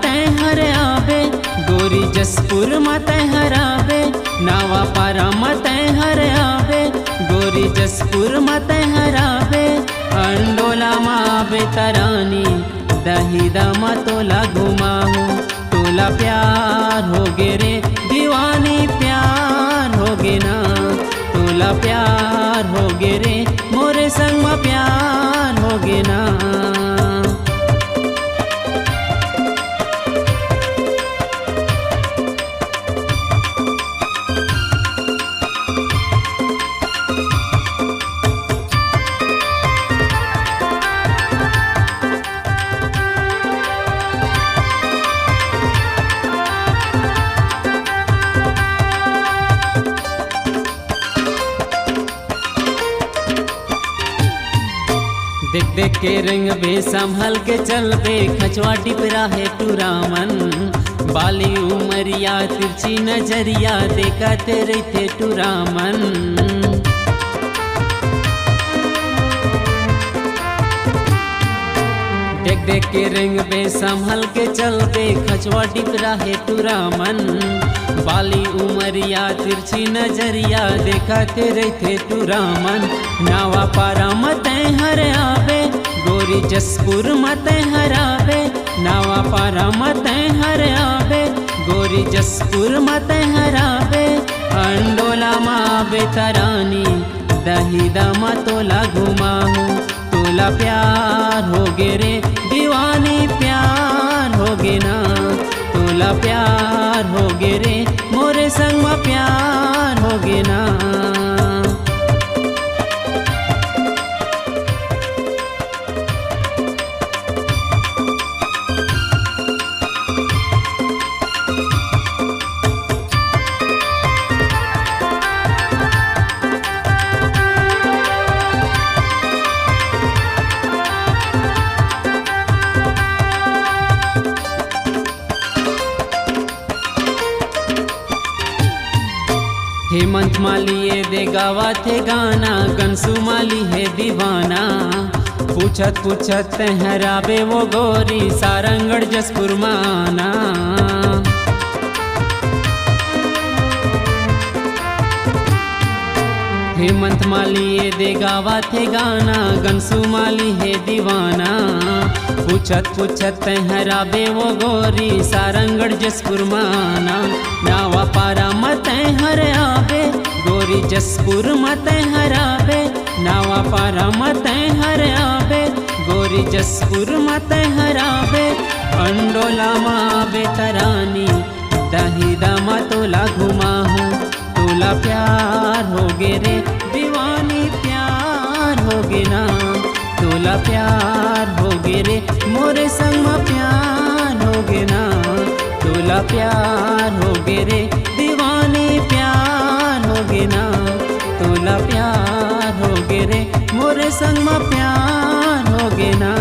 तय हर आवे, गोरी जसपुर तय हरावे। नावा पारा तय हर आवे, गोरी जसपुर तय हरावे। अंडोला आवे तरानी, दही दम तोला घुमाऊं। तोला प्यार हो गे रे दीवानी, प्यार हो गे ना। तोला प्यार हो गे रे मोरे संग में प्यार हो गे ना। देख देख के रंग बे संभल के चल बे, खचवा टिपरा है टूरामन। बाली उमरिया तिरछी नजरिया, देखा तेरे थे टूरामन। देख देख के रंग बे संभल के चल बे, खचवा टिपरा है टूरामन। बाली उमरिया तिरछी नजरिया, देखा तेरे थे टूरामन। नावा पारा तय हर आवे, गोरी जसपुर तय हरावे। नावा पारा तय हर आवे, गोरी जसपुर तय हरावे। अंडोला आवे तरानी, दही दम तोला घुमाऊं। तोला प्यार हो गे रे दीवानी, प्यार हो गे ना। तोला प्यार हो गे रे मोरे संग में प्यार हो गे ना। हेमंत माली ये दे गावा थे गाना, कंसु माली है दीवाना। पूछत पूछत हरावे वो गोरी, सारंगढ़ जसपुर माना। हेमंत माली ये दे गावा थे गाना, गंसु माली है दीवाना। पूछत पूछत हरावे वो गोरी, सारंगढ़ जसपुर माना। नावा पारा तय हर आवे, गोरी जसपुर तय हरावे। नावा पारा तय हर आवे, गोरी जसपुर तय हरावे। अंडोला आवे तरानी, दही दम तोला घुमाऊं। तोला प्यार हो गे रे दीवानी, प्यार हो गे ना। तोला प्यार हो गे रे मोरे संग में प्यार हो गे ना। तोला प्यार हो गे रे दीवानी, प्यार हो गे ना। तोला प्यार हो गे रे मोरे संग में प्यार हो गे ना।